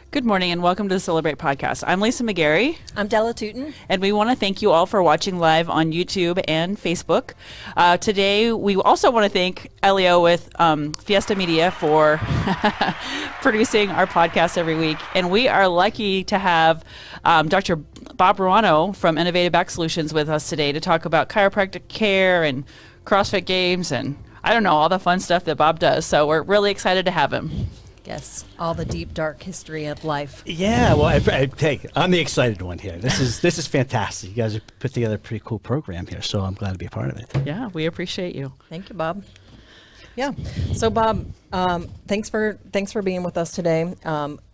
Good morning and welcome to the Celebrate podcast. I'm Lisa McGarry. I'm Della Tootin. And we want to thank you all for watching live on YouTube and Facebook. Today, we also want to thank Elio with Fiesta Media for producing our podcast every week. And we are lucky to have Dr. Bob Ruano from Innovative Back Solutions with us today to talk about chiropractic care and CrossFit games and I don't know, all the fun stuff that Bob does. So we're really excited to have him. Yes, all the deep, dark history of life. Yeah, well, I'm the excited one here. This is fantastic. You guys have put together a pretty cool program here, so I'm glad to be a part of it. Yeah, we appreciate you. Thank you, Bob. Yeah. So, Bob, thanks for being with us today.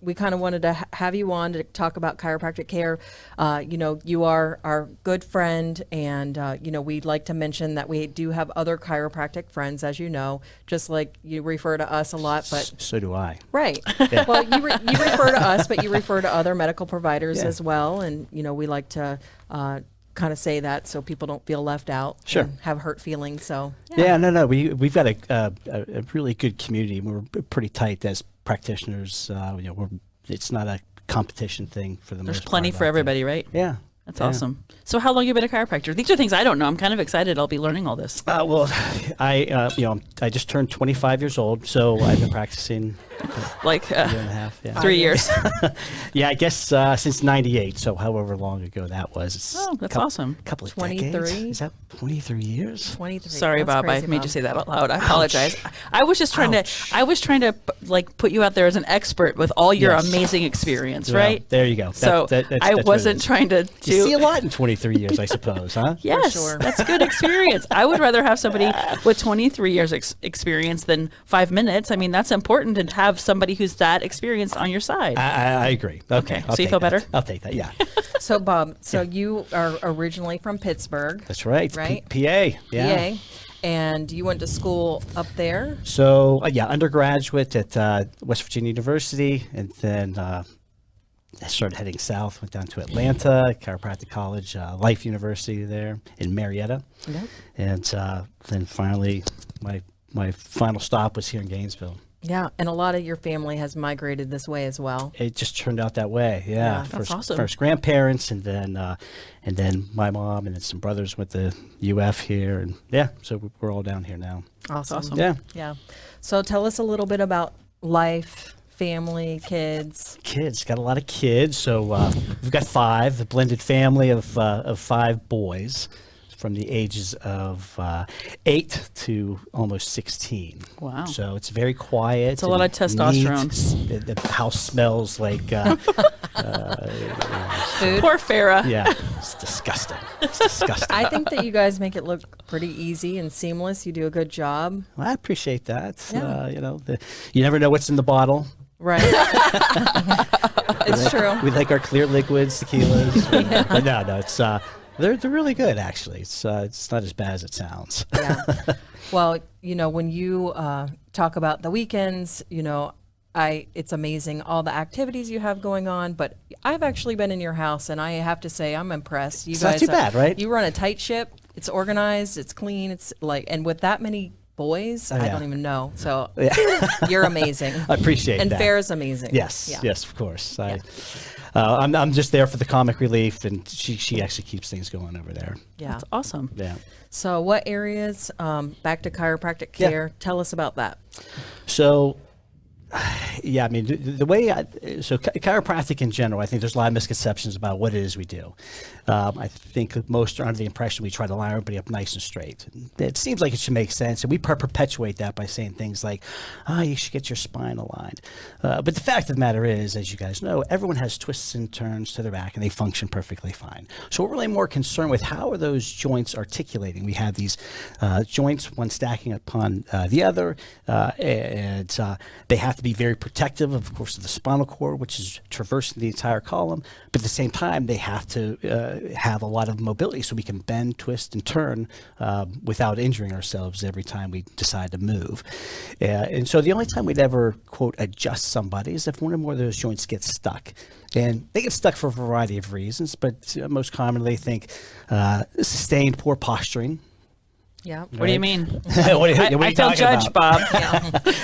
We kind of wanted to have you on to talk about chiropractic care. You are our good friend, and we'd like to mention that we do have other chiropractic friends, as you know, just like you refer to us a lot. But so do I. Right. Yeah. Well, you refer to us, but you refer to other medical providers as well, and we like to. Kind of say that so people don't feel left out. Sure. And have hurt feelings. So no. We've got a really good community. We're pretty tight as practitioners. It's not a competition thing for the most part. There's plenty for everybody, right? Yeah. That's awesome. So how long have you been a chiropractor? These are things I don't know. I'm kind of excited. I'll be learning all this. I just turned 25 years old, so I've been practicing like a year and a half, 3 years. Yeah, I guess since 98, so however long ago that was. It's that's awesome. A couple of 23? decades. Is that 23 years? 23. Sorry, That's Bob. I crazy, made Bob. you say that out loud. I apologize. I was just trying to like put you out there as an expert with all your amazing experience, Well, right? there you go. So I wasn't trying to do. You see a lot in 23 years, I suppose, huh? Yes, sure. That's good experience. I would rather have somebody with 23 years experience than 5 minutes. I mean, that's important to have somebody who's that experienced on your side. I agree. Okay. So you feel better? I'll take that, yeah. So, Bob, you are originally from Pittsburgh. That's right. Right? PA. Yeah. PA. And you went to school up there? So, undergraduate at West Virginia University, and then I started heading south, went down to Atlanta, Chiropractic College, Life University there in Marietta. Yep. And then finally, my final stop was here in Gainesville. Yeah, and a lot of your family has migrated this way as well. It just turned out that way. Yeah, that's awesome. First grandparents, and then my mom, and then some brothers went to UF here, and so we're all down here now. Awesome. Yeah. So tell us a little bit about life, family, kids. Got a lot of kids. So we've got 5, a blended family of 5 boys, from the ages of 8 to almost 16. Wow. So it's very quiet. It's a lot of testosterone. The house smells like Food. Poor Farrah. yeah, it's disgusting. It's disgusting. I think that you guys make it look pretty easy and seamless. You do a good job. Well, I appreciate that. Yeah. You never know what's in the bottle. Right. It's true. We like our clear liquids, tequilas. But no, it's they're really good actually. It's not as bad as it sounds. Yeah. Well, when you talk about the weekends, it's amazing all the activities you have going on. But I've actually been in your house, and I have to say I'm impressed. You It's guys not too bad, right? You run a tight ship. It's organized. It's clean. It's and with that many boys, I don't even know. So you're amazing. I appreciate and that. Farrah's amazing. Yes, Yeah. yes, of course. I'm just there for the comic relief, and she actually keeps things going over there. Yeah. That's awesome. Yeah. So what areas, back to chiropractic care, tell us about that. So, yeah, I mean, the way chiropractic in general, I think there's a lot of misconceptions about what it is we do. I think most are under the impression we try to line everybody up nice and straight. It seems like it should make sense, and we perpetuate that by saying things like, you should get your spine aligned. But the fact of the matter is, as you guys know, everyone has twists and turns to their back, and they function perfectly fine. So we're really more concerned with how are those joints articulating. We have these joints, one stacking upon the other, and they have to be very protective, of course, of the spinal cord, which is traversing the entire column. But at the same time, they have to have a lot of mobility so we can bend, twist, and turn without injuring ourselves every time we decide to move. And so the only time we'd ever, quote, adjust somebody is if one or more of those joints get stuck. And they get stuck for a variety of reasons, but most commonly I think sustained poor posturing, Yeah. What do you mean? What are you I feel talking judged, about?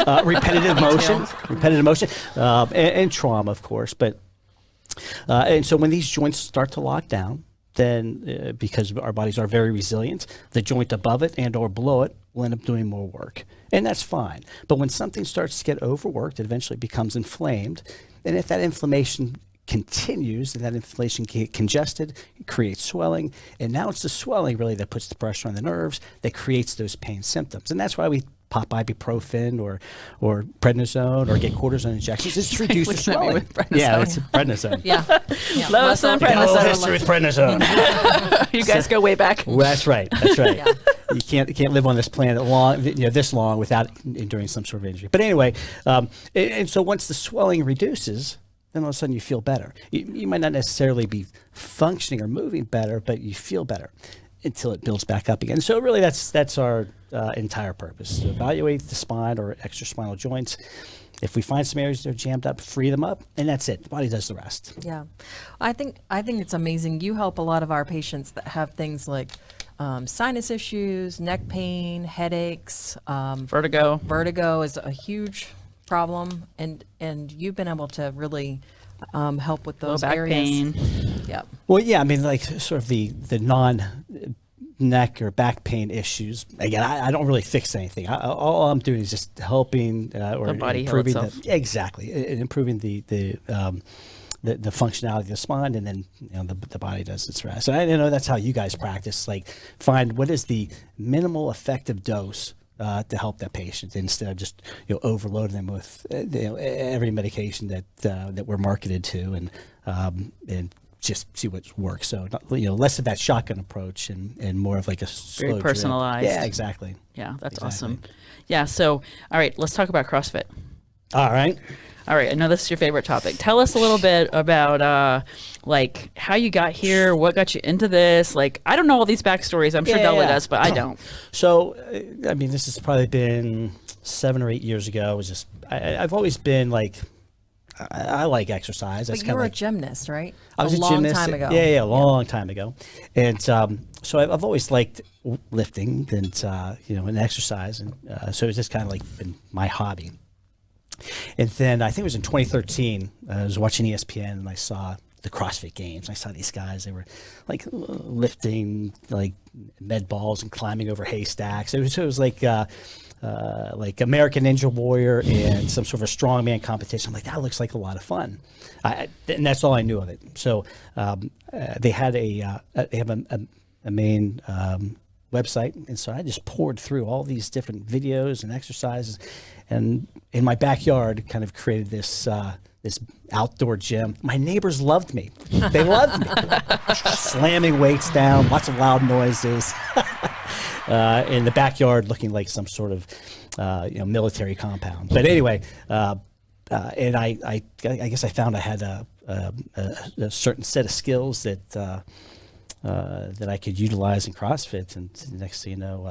Bob. Repetitive motion, and trauma, of course. But and so when these joints start to lock down, then because our bodies are very resilient, the joint above it and or below it will end up doing more work, and that's fine. But when something starts to get overworked, it eventually becomes inflamed, and if that inflammation continues and that inflammation get congested, it creates swelling, and now it's the swelling really that puts the pressure on the nerves that creates those pain symptoms, and that's why we pop ibuprofen or prednisone or get cortisone injections. It's to reduce the swelling. Yeah, it's prednisone. Yeah. Love some prednisone. History with prednisone. You guys go way back. Well, that's right. Yeah. You can't live on this planet this long without enduring some sort of injury. But anyway, and so once the swelling reduces, then all of a sudden you feel better. You might not necessarily be functioning or moving better, but you feel better until it builds back up again. So really that's our entire purpose, to evaluate the spine or extraspinal joints. If we find some areas that are jammed up, free them up, and that's it. The body does the rest. Yeah. I think it's amazing. You help a lot of our patients that have things like sinus issues, neck pain, headaches. Vertigo. Vertigo is a huge problem, and you've been able to really help with those Low back areas. pain. Yep. Well, yeah, I mean, like sort of the non-neck or back pain issues. Again, I don't really fix anything. All I'm doing is just helping or The body heal improving itself. exactly, and improving the functionality of the spine, and then the body does its rest. And I know that's how you guys practice. Like, find what is the minimal effective dose to help that patient, instead of just overloading them with every medication that we're marketed to, and just see what works. So less of that shotgun approach and more of like a slow Very personalized. drip. Yeah, exactly. Yeah, that's Exactly. awesome. Yeah, so, all right, let's talk about CrossFit. All right. All right, I know this is your favorite topic. Tell us a little bit about like how you got here, what got you into this. Like, I don't know all these backstories. I'm sure Della does, but I don't. So, I mean, this has probably been 7 or 8 years ago. It was just I've always been like, I like exercise. That's But you were like, a gymnast, right? I was a long gymnast. time ago. Yeah, a long time ago. And so I've always liked lifting and and exercise, and so it's just kind of like been my hobby. And then I think it was in 2013, I was watching ESPN and I saw the CrossFit Games. I saw these guys, they were like lifting like med balls and climbing over haystacks. It was like American Ninja Warrior and some sort of a strongman competition. I'm like, that looks like a lot of fun. And that's all I knew of it. So they had they have a main website, and so I just poured through all these different videos and exercises, and in my backyard kind of created this this outdoor gym. My neighbors loved me. They loved me. Slamming weights down, lots of loud noises. In the backyard looking like some sort of military compound. But anyway, and I guess I found I had a certain set of skills that I could utilize in CrossFit, and the next thing you know,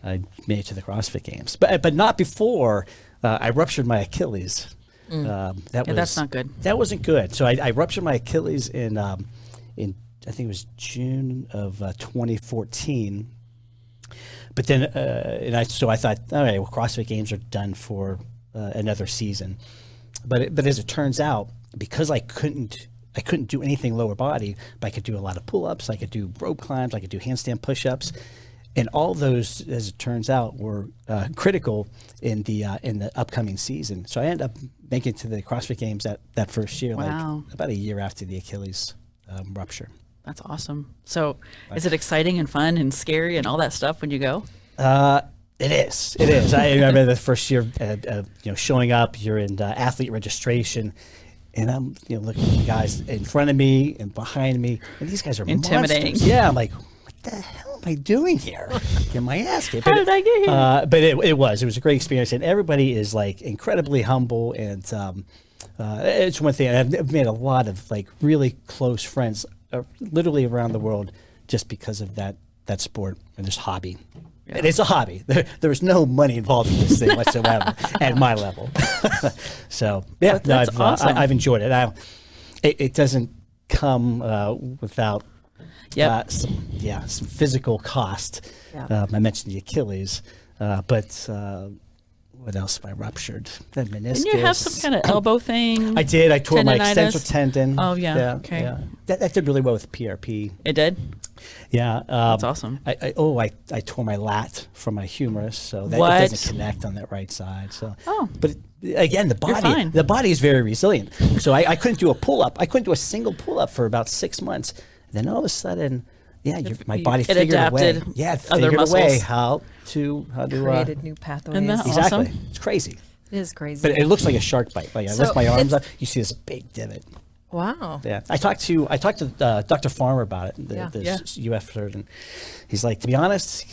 I made it to the CrossFit Games, but not before I ruptured my Achilles. That's not good. That wasn't good. So I ruptured my Achilles in I think it was June of 2014. But then so I thought, all right, well, CrossFit Games are done for another season. But as it turns out, because I couldn't do anything lower body, but I could do a lot of pull-ups, I could do rope climbs, I could do handstand push-ups, and all those, as it turns out, were critical in the upcoming season. So I ended up making it to the CrossFit Games that first year, Wow. like about a year after the Achilles rupture. That's awesome. So, is it exciting and fun and scary and all that stuff when you go? It is. It is. I remember the first year, showing up. You're in athlete registration, and I'm, looking at the guys in front of me and behind me, and these guys are Intimidating. monsters. Yeah, I'm like, what the hell am I doing here? Get my ass kicked. How did I get here? But it was a great experience, and everybody is like incredibly humble, and it's one thing. I've made a lot of like really close friends, literally around the world, just because of that sport and this hobby. Yeah. And it's a hobby. There's no money involved in this thing whatsoever at my level. So yeah, That's awesome. I've enjoyed it. It doesn't come without Yep. Some physical cost. Yeah. I mentioned the Achilles, but what else have I ruptured? The meniscus. Didn't you have some kind of elbow thing? I did. I tore my Tendinitis? extensor tendon. Oh, yeah. Okay. Yeah. That did really well with PRP. It did? Yeah. That's awesome. I tore my lat from my humerus, so that What? it doesn't connect on that right side. So, Oh. but again, fine. the body is very resilient. So I couldn't do a pull up. I couldn't do a single pull up for about 6 months. Then all of a sudden, my body It figured a way. adapted Yeah, it other figured a way muscles. how to Created new pathways. Isn't that exactly. awesome? It's crazy. It is crazy. But it looks like a shark bite. Like I So lift my arms it's- up, you see this big divot. Wow. Yeah, I talked to Dr. Farmer about it, the UF surgeon. He's like, to be honest,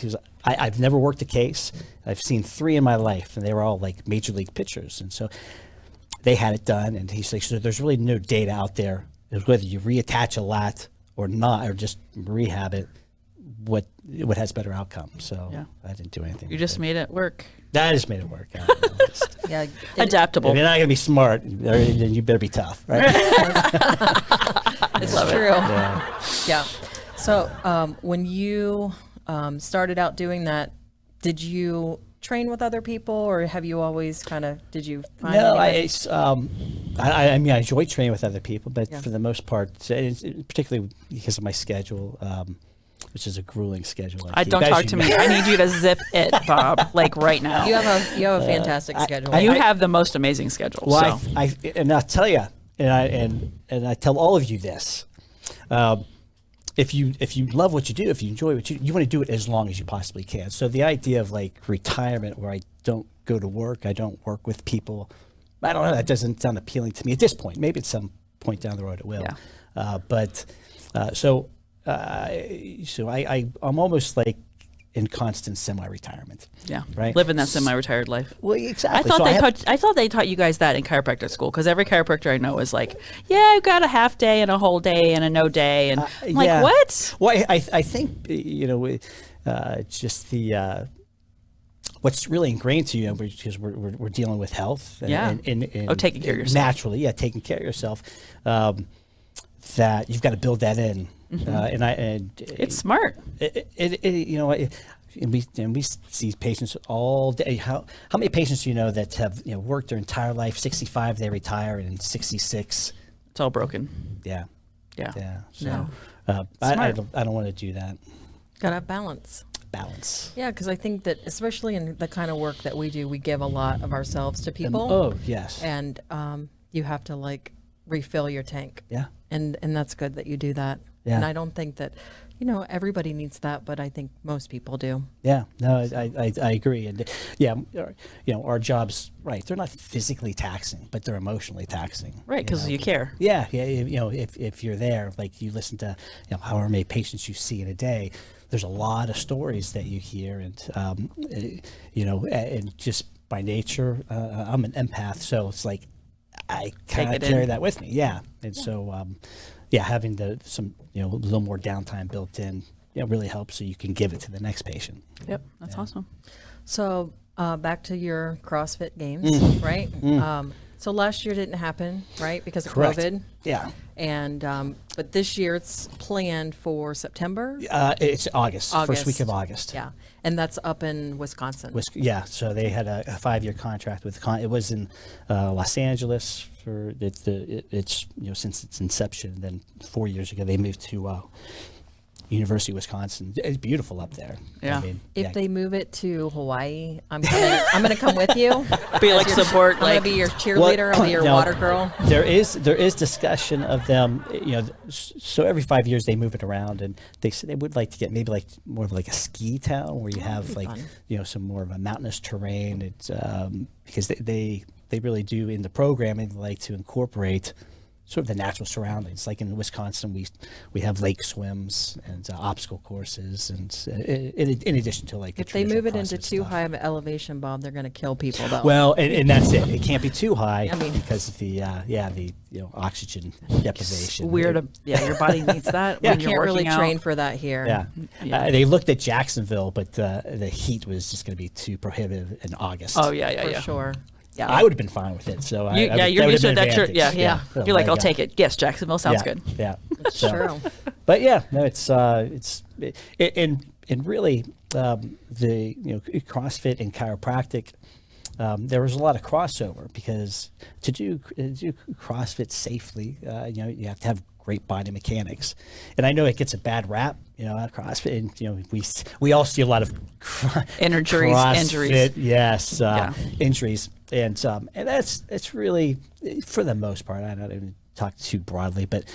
I've never worked a case. I've seen 3 in my life, and they were all like major league pitchers, and so they had it done. And he's like, so there's really no data out there whether you reattach a lat or not, or just rehab it, what has better outcome. So Yeah. I didn't do anything. You with just it. made it work. That just made it work. Yeah. Adaptable. If you're not gonna be smart, then you better be tough, right? It's true. Yeah. Yeah. So when you started out doing that, did you train with other people, or have you always did you find No, anybody? I mean, I enjoy training with other people, but Yeah. for the most part, particularly because of my schedule, which is a grueling schedule. Don't talk to me. I need you to zip it, Bob, like right now. You have a fantastic schedule. You have the most amazing schedule. Well, so. and I'll tell you, and I tell all of you this. If you love what you do, if you enjoy what you want to do it as long as you possibly can. So the idea of like retirement where I don't go to work, I don't work with people, I don't know, that doesn't sound appealing to me at this point. Maybe at some point down the road it will. Yeah. So I'm almost like in constant semi-retirement. Yeah, Right. living that semi-retired life. Well, exactly. I thought So I thought they taught you guys that in chiropractic school, because every chiropractor I know is like, yeah, I've got a half day and a whole day and a no day, and I'm like, yeah. what? Well, I think just the what's really ingrained to you, because we're dealing with health. Yeah. And taking care of yourself. Naturally, yeah, taking care of yourself. That you've got to build that in, and It's smart. and we see patients all day. How many patients do you know that have worked their entire life? 65 they retire, and 66. It's all broken. Yeah. Yeah. Yeah. So No. I Smart. don't want to do that. Gotta have balance. Balance. Yeah, because I think that especially in the kind of work that we do, we give a lot of ourselves to people. Oh yes. And you have to like refill your tank. Yeah. And that's good that you do that. Yeah. And I don't think that, everybody needs that, but I think most people do. Yeah, no, I agree, and yeah, our jobs, right? They're not physically taxing, but they're emotionally taxing, Right, because you care. Yeah, if you're there, like you listen to, however many patients you see in a day, there's a lot of stories that you hear, and and just by nature, I'm an empath, so it's like I kind of carry that with me, yeah, and so. Having some a little more downtime built in, really helps, so you can give it to the next patient. Yep, that's awesome. So back to your CrossFit games, right? So last year didn't happen, right, because of Correct. COVID. Yeah. And but this year it's planned for September. It's August, first week of August. Yeah, and that's up in Wisconsin. Yeah, so they had a 5-year contract with. It was in Los Angeles for it's since its inception. Then 4 years ago they moved to University of Wisconsin. It's beautiful up there. Yeah. I mean, If they move it to Hawaii, I'm gonna come with you. Be like support, I'm gonna like be your cheerleader. I'll be your no, water girl. There is discussion of them. So every 5 years they move it around, and they said they would like to get maybe like more of like a ski town where you have like fun. some more of a mountainous terrain. It's because they really do in the programming like to incorporate sort of the natural surroundings. Like in Wisconsin, we have lake swims and obstacle courses, and in addition to like the If they move it into CrossFit too stuff. high of an elevation, Bob, they're gonna kill people. Though. Well, and that's it. It can't be too high I mean- because of the oxygen deprivation. weird. Your body needs that Yeah. when you you're can't working really out. train for that here. Yeah. Yeah. They looked at Jacksonville, but the heat was just going to be too prohibitive in August. Oh yeah, for sure. Yeah. I would have been fine with it. So You're used to that. You're You're like, I'll take it. Yes, Jacksonville sounds good. Yeah. It's true. But yeah, no, and really the CrossFit and chiropractic. There was a lot of crossover because to do CrossFit safely, you have to have great body mechanics, and I know it gets a bad rap, at CrossFit, and we all see a lot of injuries, yes, injuries, and that's really, for the most part, I'm not even talk too broadly, but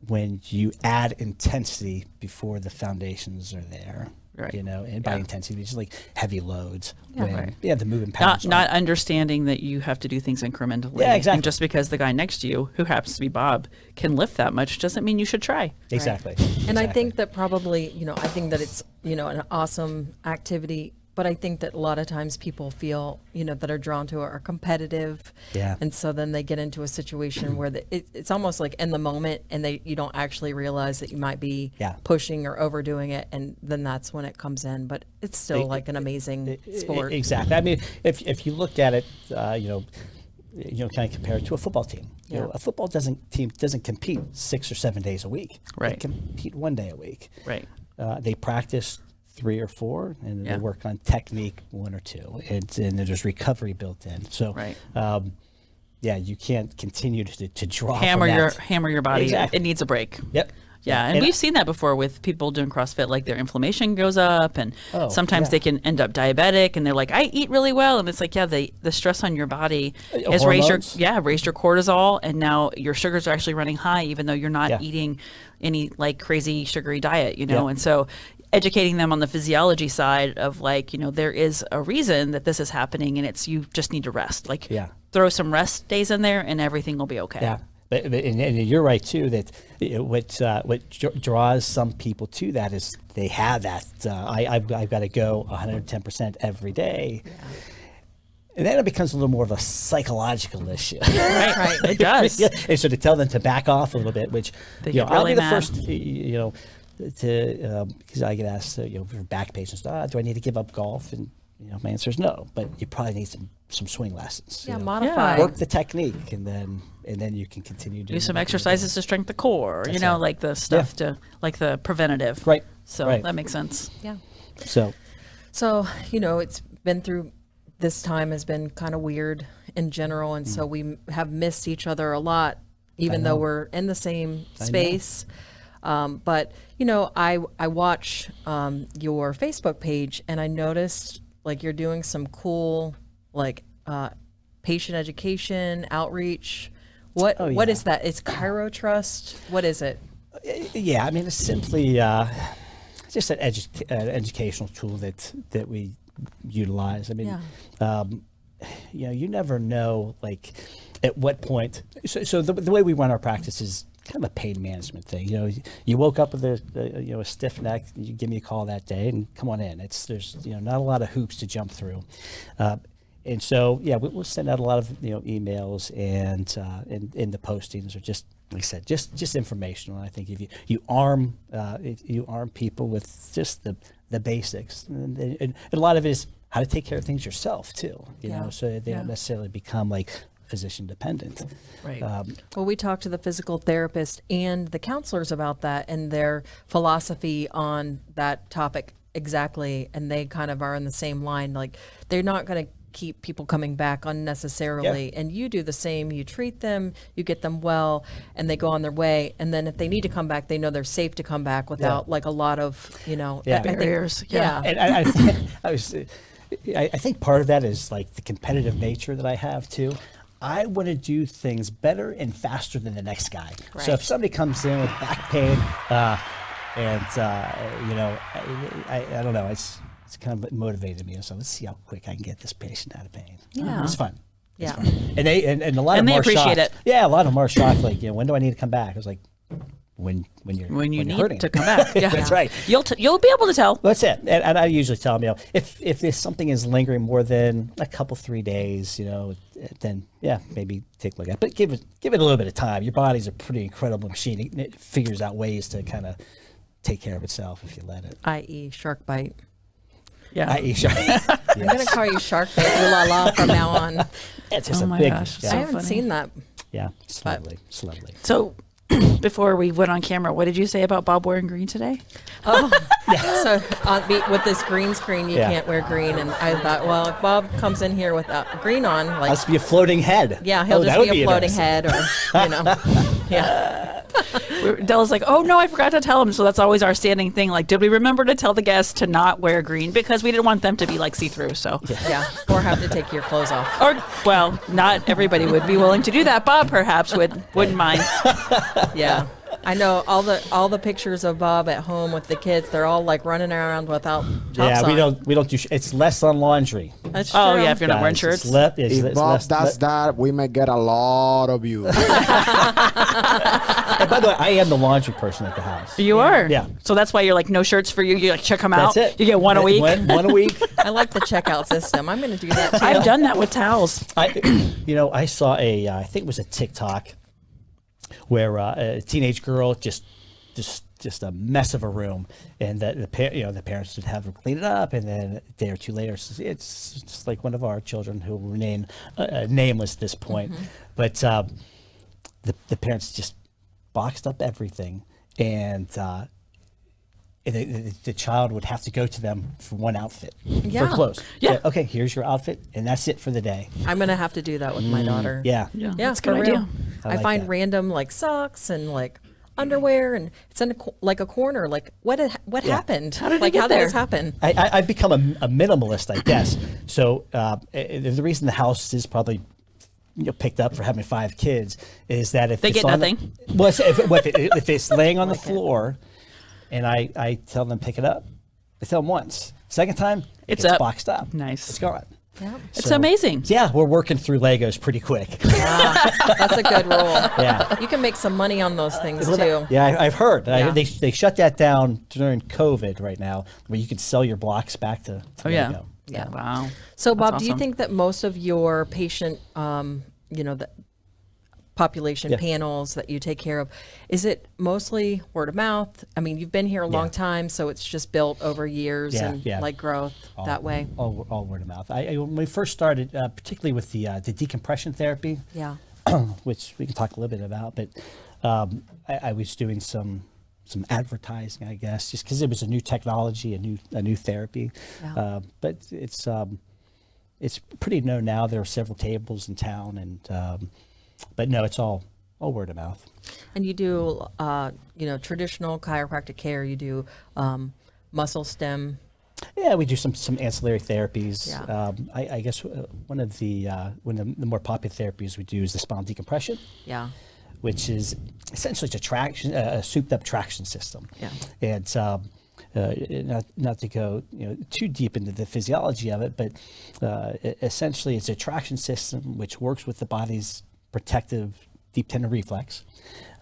when you add intensity before the foundations are there. Right. And by intensity, just like heavy loads. Yeah, the moving patterns. Not understanding that you have to do things incrementally. Yeah, exactly. And just because the guy next to you, who happens to be Bob, can lift that much doesn't mean you should try. Exactly. Right. And I think that probably, I think that it's, an awesome activity. But I think that a lot of times people feel, that are drawn to it are competitive. Yeah. And so then they get into a situation where it's almost like in the moment and you don't actually realize that you might be pushing or overdoing it. And then that's when it comes in. But it's still like an amazing sport. Exactly. I mean, if you look at it, kind of compare it to a football team. A football team doesn't compete 6 or 7 days a week. Right. They compete 1 day a week. Right. They practice 3 or 4, and they work on technique 1 or 2, and there's recovery built in. So, you can't continue to draw hammer from your body. Exactly. It needs a break. Yep. Yeah, and we've seen that before with people doing CrossFit. Like their inflammation goes up, and sometimes they can end up diabetic. And they're like, "I eat really well," and it's like, the stress on your body has raised your cortisol, and now your sugars are actually running high, even though you're not eating any like crazy sugary diet, And so, educating them on the physiology side of there is a reason that this is happening, and it's you just need to rest. Throw some rest days in there, and everything will be okay. Yeah. But and you're right too that what draws some people to that is they have that I've got to go 110% every day, and then it becomes a little more of a psychological issue. Right, it does. And so to tell them to back off a little bit, which I'll be the first, because I get asked, for back patients, do I need to give up golf? And my answer is no, but you probably need some swing lessons. Modify. Work the technique, and then you can continue doing do some exercises to strengthen the core. Like the stuff to like the preventative. Right. So that makes sense. Yeah. So it's been through. This time has been kind of weird in general, and so we have missed each other a lot, even though we're in the same space. But I watch your Facebook page, and I noticed like you're doing some cool patient education outreach. What is that? It's Chiro Trust. What is it? Yeah, I mean it's simply just an educational tool that we utilize. I mean, you never know at what point. So the way we run our practice is kind of a pain management thing. You woke up with a stiff neck. You give me a call that day, and come on in. There's not a lot of hoops to jump through, and so we'll send out a lot of emails and the postings are just like I said, just informational. And I think if you arm people with just the basics, and a lot of it is how to take care of things yourself too. So they don't necessarily become physician dependent. Right. Well, we talked to the physical therapist and the counselors about that and their philosophy on that topic exactly, and they kind of are in the same line. Like they're not going to keep people coming back unnecessarily, and you do the same. You treat them, you get them well, and they go on their way. And then if they need to come back, they know they're safe to come back without a lot of barriers. And I think part of that is the competitive nature that I have too. I want to do things better and faster than the next guy. Right. So if somebody comes in with back pain, I don't know, it's kind of motivated me. So let's see how quick I can get this patient out of pain. Yeah, it's fun. Yeah, it's fun. And a lot of them they are appreciate shocked. it. Yeah, a lot of them are shocked. When do I need to come back? I was like, when you need hurting. to come back. Yeah. That's right. You'll be able to tell. That's it. And I usually tell them, if there's something is lingering more than a couple 3 days, then maybe take a look at it. But give it a little bit of time. Your body's a pretty incredible machine. It figures out ways to kind of take care of itself if you let it. i.e. shark bite. Yeah. I.e. shark. Yes. I'm going to call you Shark Bite ooh la la from now on. It's just Oh a my big. gosh, Yeah. I haven't seen that. Yeah, it's lovely. It's lovely. So before we went on camera, what did you say about Bob wearing green today? Oh, so with this green screen, you can't wear green. And I thought, well, if Bob comes in here without green on, like, Must be a floating head. yeah, he'll just be a floating head, or yeah. Della's like, oh no, I forgot to tell him. So that's always our standing thing. Like, did we remember to tell the guests to not wear green because we didn't want them to be like see-through? So Yeah, or have to take your clothes off. or well, not everybody would be willing to do that. Bob perhaps wouldn't mind. Yeah. I know all the pictures of Bob at home with the kids. They're all like running around without tops Yeah, on. we don't do. It's less on laundry. That's true. Oh yeah, if you're not wearing Guys, shirts. If Bob does that, we may get a lot of views. And by the way, I am the laundry person at the house. You are. Yeah. So that's why you're like no shirts for you. You like check them out. That's it. You get one a week. One a week. I like the checkout system. I'm going to do that too. I've done that with towels. I saw I think it was a TikTok where a teenage girl just a mess of a room, and the parents would have her clean it up, and then a day or two later, it's just like one of our children who will remain nameless at this point, but the parents just boxed up everything, and the child would have to go to them for one outfit Yeah. for clothes. Yeah. Okay, here's your outfit, and that's it for the day. I'm going to have to do that with my daughter. Yeah. Yeah, that's a for good real. idea. I I like find that. random like socks and like underwear, and it's in like a corner. Like what happened? How did it like get how did there? this happen? I've become a minimalist, I guess. So the reason the house is probably picked up for having 5 kids is that if They it's get on nothing. if it's laying on the floor, and I tell them pick it up, I tell them once. Second time, It's it's up. boxed up. Nice. It's gone. Yeah, It's amazing. Yeah, we're working through Legos pretty quick. that's a good rule. Yeah. You can make some money on those things too. Yeah, I've heard. Yeah. They shut that down during COVID right now, where you can sell your blocks back to Oh yeah. Lego. Yeah. Wow. So, That's Bob, do you awesome. think that most of your patient, the population Yeah. panels that you take care of, is it mostly word of mouth? I mean, you've been here a long time, so it's just built over years and like growth that way. All word of mouth. When we first started, particularly with the decompression therapy, Yeah. which we can talk a little bit about, but I was doing some advertising, I guess, just because it was a new technology, a new therapy. Yeah. But it's pretty known now. There are several tables in town, and but no, it's all word of mouth. And you do, traditional chiropractic care. You do muscle stem. Yeah, we do some ancillary therapies. Yeah. I guess one of the more popular therapies we do is the spinal decompression, Yeah. which is essentially a souped up traction system. Yeah. And not to go too deep into the physiology of it, but essentially it's a traction system which works with the body's protective deep tendon reflex,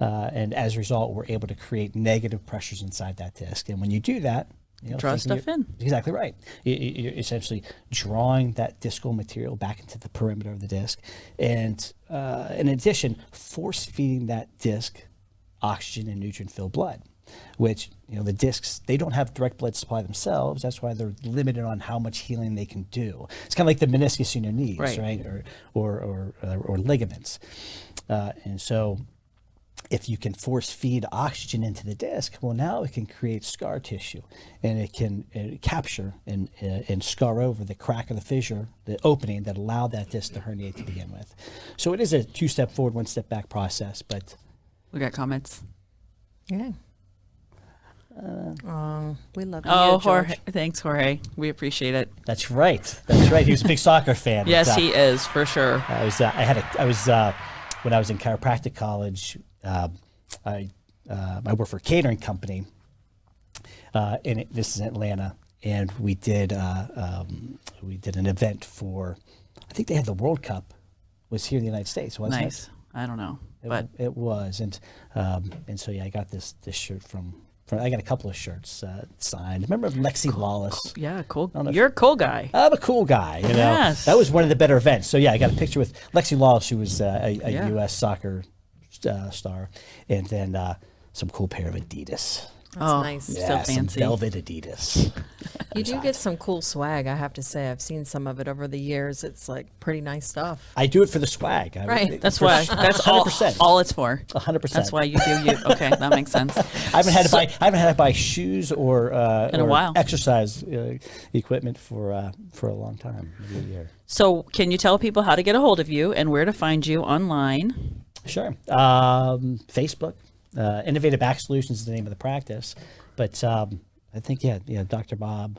and as a result, we're able to create negative pressures inside that disc. And when you do that, Draw thinking stuff in. Exactly right. You're essentially drawing that discal material back into the perimeter of the disc, and in addition, force feeding that disc oxygen and nutrient-filled blood, which the discs, they don't have direct blood supply themselves. That's why they're limited on how much healing they can do. It's kind of like the meniscus in your knees, right? Or ligaments. And so if you can force feed oxygen into the disc, well, now it can create scar tissue, and it can capture and scar over the crack or the fissure, the opening that allowed that disc to herniate to begin with. So it is a 2-step forward, 1-step back process. But We got comments. Yeah. We love you. Oh, George. Jorge. Thanks, Jorge. We appreciate it. that's right. That's right. He was a big soccer fan. Yes, But, he is for sure. I was when I was in chiropractic college, I worked for a catering company, and this is in Atlanta, and we did an event for, I think they had the World Cup was here in the United States, wasn't it? Nice. I don't know, but It was, and so yeah, I got this shirt from I got a couple of shirts signed. Remember Lexi Lawless? yeah, cool. don't know if- You're a cool guy. I'm a cool guy, you know. Yes. That was one of the better events. So yeah, I got a picture with Lexi Lawless, who was a Yeah. U.S. soccer star, and then some cool pair of Adidas. That's nice. So Yeah, some fancy. velvet Adidas. You do get some cool swag, I have to say. I've seen some of it over the years. It's like pretty nice stuff. I do it for the swag. Right. That's why. That's all. 100%. All it's for. 100%. That's why you do you. Okay, that makes sense. I haven't had to buy shoes or In a while. exercise equipment for a long time, maybe a year. So, can you tell people how to get a hold of you and where to find you online? Sure. Facebook, Innovative Back Solutions is the name of the practice, but I think Dr. Bob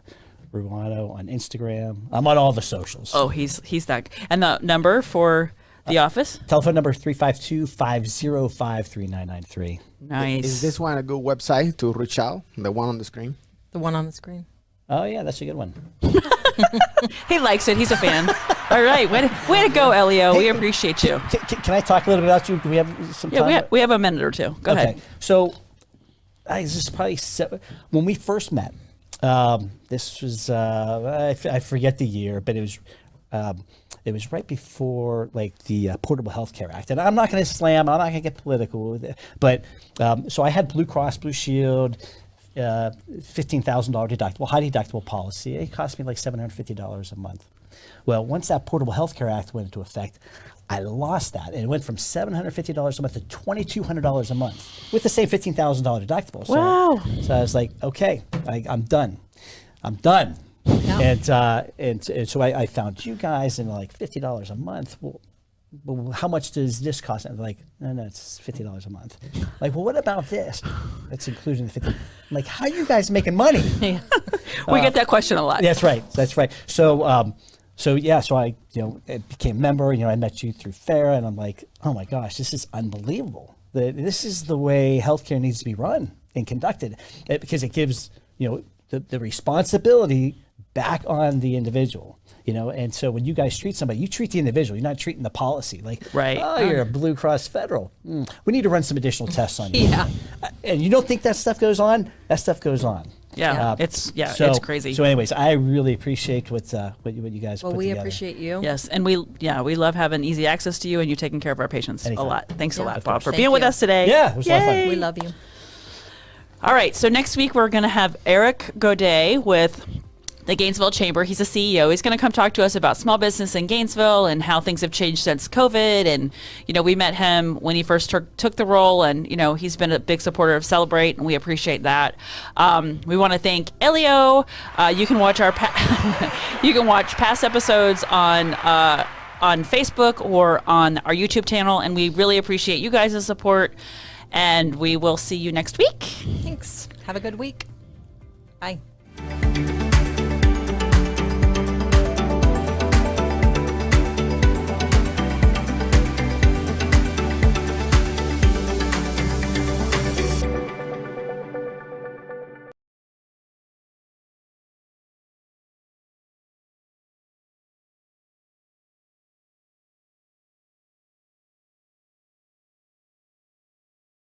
Ruano on Instagram. I'm on all the socials. Oh, he's that. And the number for the office? Telephone number 352-505-3993. Nice. Is this one a good website to reach out? The one on the screen? The one on the screen. Oh yeah, that's a good one. He likes it. He's a fan. All right. Way to go, Elio. We appreciate you. Can I talk a little bit about you? Do we have some time? Yeah, we have a minute or two. Go ahead. So, this is probably when we first met. This was I forget the year, but it was right before like the Portable Healthcare Act, and I'm not going to slam. I'm not going to get political with it, but so I had Blue Cross Blue Shield. $15,000 deductible, high deductible policy. It cost me like $750 a month. Well, once that Portable Healthcare Act went into effect, I lost that. And it went from $750 a month to $2,200 a month with the same $15,000 deductible. So, Wow. So I was like, okay, I'm done. I'm done. Yeah. And so I found you guys and like $50 a month. Well, how much does this cost? And I'm like, no, it's $50 a month. Like, well, what about this? That's including the 50. I'm like, how are you guys making money? We get that question a lot. That's right. So, I became a member. I met you through Farah, and I'm like, oh my gosh, this is unbelievable. This is the way healthcare needs to be run and conducted, because it gives the responsibility back on the individual. And so when you guys treat somebody, you treat the individual. You're not treating the policy. Like, right. Oh, you're a Blue Cross Federal. We need to run some additional tests on you. Yeah. And you don't think that stuff goes on? That stuff goes on. Yeah. It's crazy. So, anyways, I really appreciate what you guys. Well, put we together. appreciate you. Yes, and we love having easy access to you and you taking care of our patients Anytime. a lot. Thanks a Yeah. lot, Bob, for Thank being with you. us today. Yeah, it was a lot of fun. Yay. We love you. All right, so next week we're going to have Eric Godet with the Gainesville Chamber. He's a CEO. He's going to come talk to us about small business in Gainesville and how things have changed since COVID. And, we met him when he first took the role, and, he's been a big supporter of Celebrate, and we appreciate that. We want to thank Elio. You can watch past episodes on Facebook or on our YouTube channel, and we really appreciate you guys' support, and we will see you next week. Thanks. Have a good week. Bye.